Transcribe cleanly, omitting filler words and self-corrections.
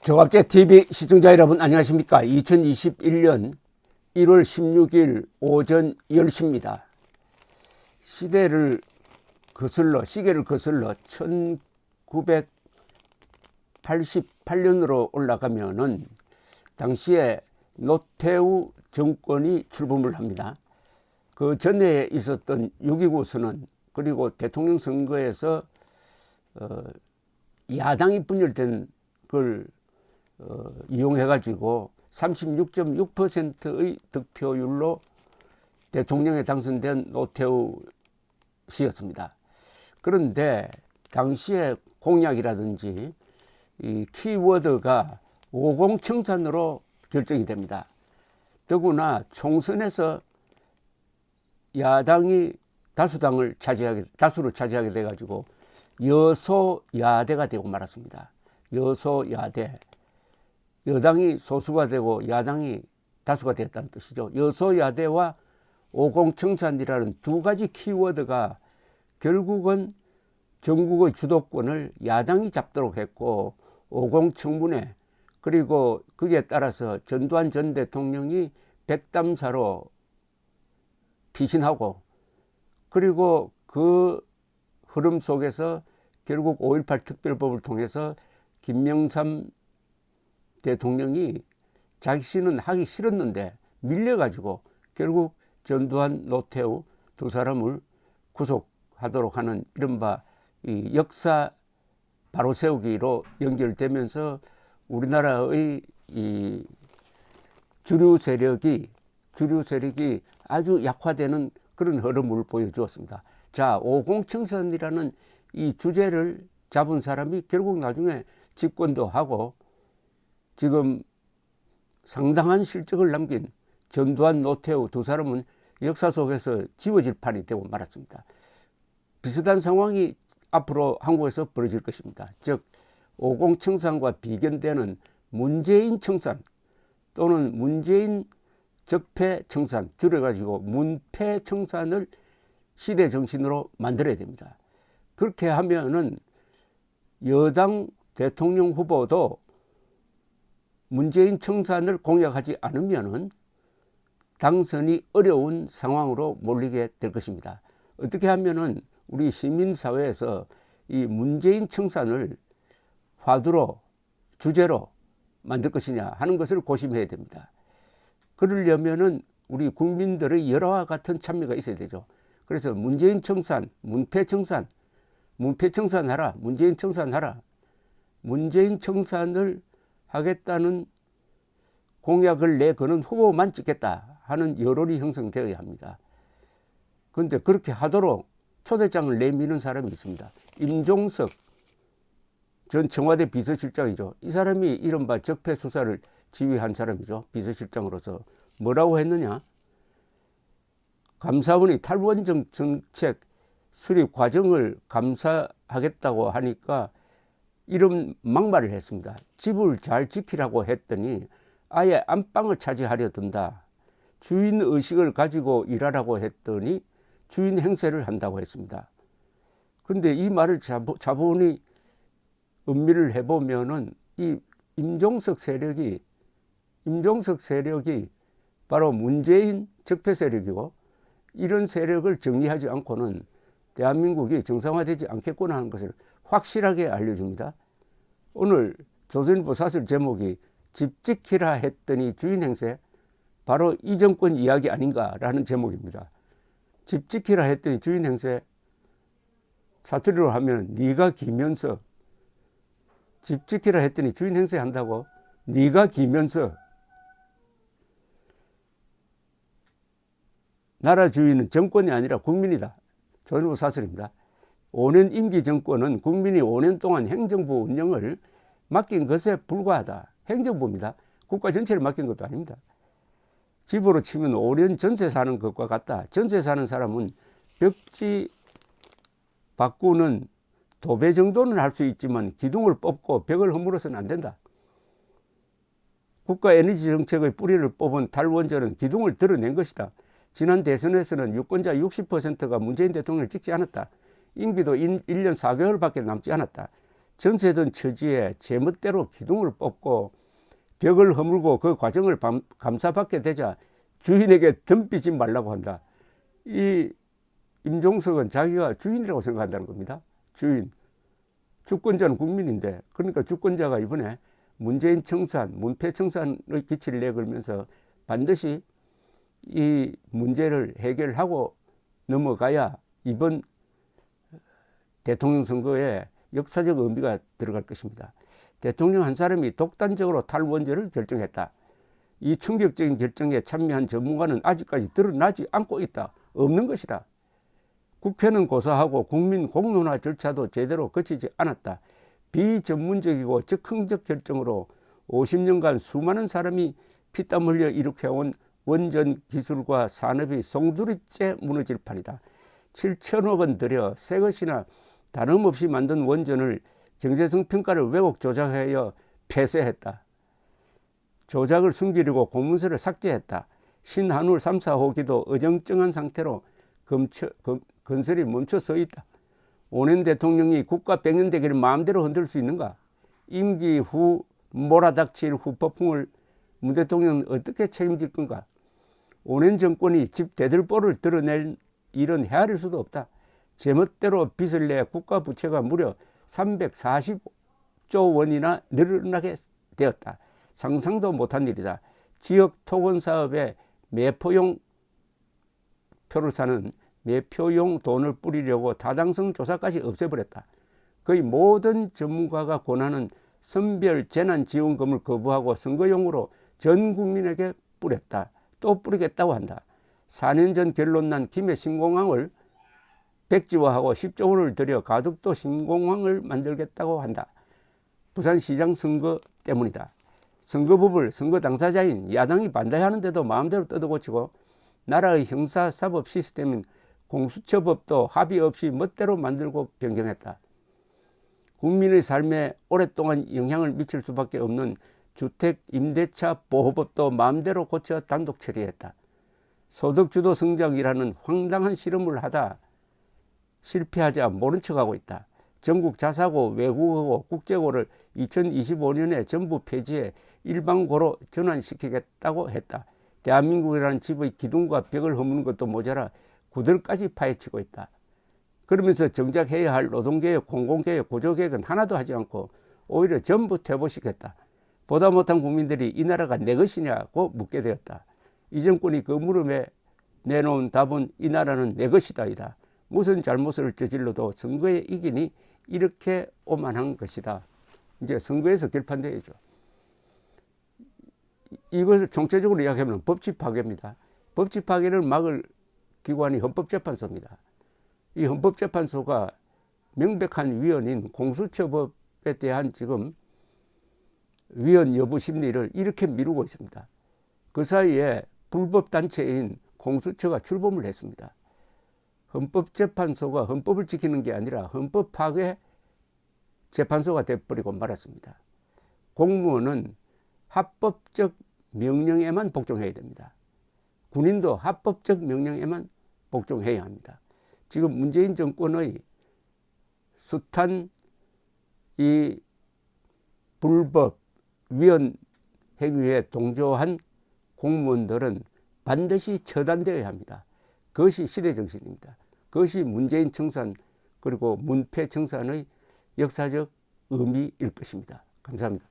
조갑제TV 시청자 여러분 안녕하십니까. 2021년 1월 16일 오전 10시입니다. 시계를 거슬러 1988년으로 올라가면은 당시에 노태우 정권이 출범을 합니다. 그 전에 있었던 6.29 선언 그리고 대통령 선거에서 야당이 분열된 걸 이용해가지고 36.6%의 득표율로 대통령에 당선된 노태우 씨였습니다. 그런데 당시의 공약이라든지 이 키워드가 50 청산으로 결정이 됩니다. 더구나 총선에서 야당이 다수를 차지하게 돼가지고 여소야대가 되고 말았습니다. 여소야대. 여당이 소수가 되고 야당이 다수가 되었다는 뜻이죠. 여소야대와 50 청산이라는 두 가지 키워드가 결국은 전국의 주도권을 야당이 잡도록 했고 50 청문회 그리고 거기에 따라서 전두환 전 대통령이 백담사로 피신하고 그리고 그 흐름 속에서 결국 5.18 특별법을 통해서 김영삼 대통령이 자신은 하기 싫었는데 밀려가지고 결국 전두환, 노태우 두 사람을 구속하도록 하는 이른바 이 역사 바로 세우기로 연결되면서 우리나라의 이 주류 세력이 아주 약화되는 그런 흐름을 보여주었습니다. 자, 50 청산이라는 이 주제를 잡은 사람이 결국 나중에 집권도 하고 지금 상당한 실적을 남긴 전두환, 노태우 두 사람은 역사 속에서 지워질 판이 되고 말았습니다. 비슷한 상황이 앞으로 한국에서 벌어질 것입니다. 즉 50 청산과 비견되는 문재인 청산 또는 문재인 적폐 청산 줄여가지고 문패 청산을 시대 정신으로 만들어야 됩니다. 그렇게 하면은 여당 대통령 후보도 문재인 청산을 공약하지 않으면은 당선이 어려운 상황으로 몰리게 될 것입니다. 어떻게 하면은 우리 시민사회에서 이 문재인 청산을 화두로 주제로 만들 것이냐 하는 것을 고심해야 됩니다. 그러려면은 우리 국민들의 열화와 같은 참여가 있어야 되죠. 그래서 문재인 청산, 문패 청산하라, 문재인 청산하라. 문재인 청산을 하겠다는 공약을 내거는 후보만 찍겠다 하는 여론이 형성되어야 합니다. 그런데 그렇게 하도록 초대장을 내미는 사람이 있습니다. 임종석 전 청와대 비서실장이죠. 이 사람이 이른바 적폐 수사를 지휘한 사람이죠. 비서실장으로서 뭐라고 했느냐. 감사원이 탈원전 정책 수립 과정을 감사하겠다고 하니까 이런 막말을 했습니다. 집을 잘 지키라고 했더니 아예 안방을 차지하려 든다. 주인의식을 가지고 일하라고 했더니 주인 행세를 한다고 했습니다. 그런데 이 말을 자본이 음미를 해보면은 이 임종석 세력이 바로 문재인 적폐 세력이고 이런 세력을 정리하지 않고는 대한민국이 정상화되지 않겠구나 하는 것을 확실하게 알려줍니다. 오늘 조선일보 사설 제목이 집 지키라 했더니 주인 행세 바로 이 정권 이야기 아닌가라는 제목입니다. 집 지키라 했더니 주인 행세 사투리로 하면 네가 기면서 집 지키라 했더니 주인 행세 한다고 네가 기면서 나라 주인은 정권이 아니라 국민이다. 조선일보 사설입니다. 5년 임기 정권은 국민이 5년 동안 행정부 운영을 맡긴 것에 불과하다. 행정부입니다. 국가 전체를 맡긴 것도 아닙니다. 집으로 치면 5년 전세 사는 것과 같다. 전세 사는 사람은 벽지 바꾸는 도배 정도는 할 수 있지만 기둥을 뽑고 벽을 허물어서는 안 된다. 국가 에너지 정책의 뿌리를 뽑은 탈원전은 기둥을 드러낸 것이다. 지난 대선에서는 유권자 60%가 문재인 대통령을 찍지 않았다. 임기도 1년 4개월밖에 남지 않았다. 전세던 처지에 제멋대로 기둥을 뽑고 벽을 허물고 그 과정을 감사받게 되자 주인에게 덤비지 말라고 한다. 이 임종석은 자기가 주인이라고 생각한다는 겁니다. 주인. 주권자는 국민인데, 그러니까 주권자가 이번에 문재인 청산, 문패 청산의 기치를 내걸면서 반드시 이 문제를 해결하고 넘어가야 이번 대통령 선거에 역사적 의미가 들어갈 것입니다. 대통령 한 사람이 독단적으로 탈원전을 결정했다. 이 충격적인 결정에 참여한 전문가는 아직까지 드러나지 않고 있다. 없는 것이다. 국회는 고사하고 국민 공론화 절차도 제대로 거치지 않았다. 비전문적이고 즉흥적 결정으로 50년간 수많은 사람이 피땀 흘려 일으켜온 원전 기술과 산업이 송두리째 무너질 판이다. 7천억 원 들여 새 것이나 다름없이 만든 원전을 경제성 평가를 왜곡 조작하여 폐쇄했다. 조작을 숨기려고 공문서를 삭제했다. 신한울 3, 4호기도 어정쩡한 상태로 건설이 멈춰 서 있다. 오랜 대통령이 국가 백년대계를 마음대로 흔들 수 있는가? 임기 후 몰아닥칠 후폭풍을 문 대통령은 어떻게 책임질 건가? 오랜 정권이 집 대들보를 드러낼 일은 헤아릴 수도 없다. 제멋대로 빚을 내 국가 부채가 무려 340조 원이나 늘어나게 되었다. 상상도 못한 일이다. 지역 토건 사업에 매표용 표를 사는 매표용 돈을 뿌리려고 타당성 조사까지 없애버렸다. 거의 모든 전문가가 권하는 선별 재난지원금을 거부하고 선거용으로 전 국민에게 뿌렸다. 또 뿌리겠다고 한다. 4년 전 결론 난 김해 신공항을 백지화하고 10조 원을 들여 가덕도 신공항을 만들겠다고 한다. 부산시장 선거 때문이다. 선거법을 선거 당사자인 야당이 반대하는데도 마음대로 뜯어고치고 나라의 형사사법 시스템인 공수처법도 합의 없이 멋대로 만들고 변경했다. 국민의 삶에 오랫동안 영향을 미칠 수밖에 없는 주택 임대차 보호법도 마음대로 고쳐 단독 처리했다. 소득주도 성장이라는 황당한 실험을 하다 실패하자 모른 척하고 있다. 전국 자사고, 외국어고, 국제고를 2025년에 전부 폐지해 일반고로 전환시키겠다고 했다. 대한민국이라는 집의 기둥과 벽을 허무는 것도 모자라 구들까지 파헤치고 있다. 그러면서 정작 해야 할 노동개혁, 공공개혁, 구조개혁은 하나도 하지 않고 오히려 전부 퇴보시켰다. 보다 못한 국민들이 이 나라가 내 것이냐고 묻게 되었다. 이 정권이 그 물음에 내놓은 답은 이 나라는 내 것이다이다. 무슨 잘못을 저질러도 선거에 이기니 이렇게 오만한 것이다. 이제 선거에서 결판되어야죠. 이것을 총체적으로 이야기하면 법치 파괴입니다. 법치 파괴를 막을 기관이 헌법재판소입니다. 이 헌법재판소가 명백한 위헌인 공수처법에 대한 지금 위헌 여부 심리를 이렇게 미루고 있습니다. 그 사이에 불법단체인 공수처가 출범을 했습니다. 헌법재판소가 헌법을 지키는 게 아니라 헌법 파괴 재판소가 돼버리고 말았습니다. 공무원은 합법적 명령에만 복종해야 됩니다. 군인도 합법적 명령에만 복종해야 합니다. 지금 문재인 정권의 숱한 이 불법 위헌 행위에 동조한 공무원들은 반드시 처단되어야 합니다. 그것이 시대정신입니다. 그것이 문재인 청산 그리고 문패 청산의 역사적 의미일 것입니다. 감사합니다.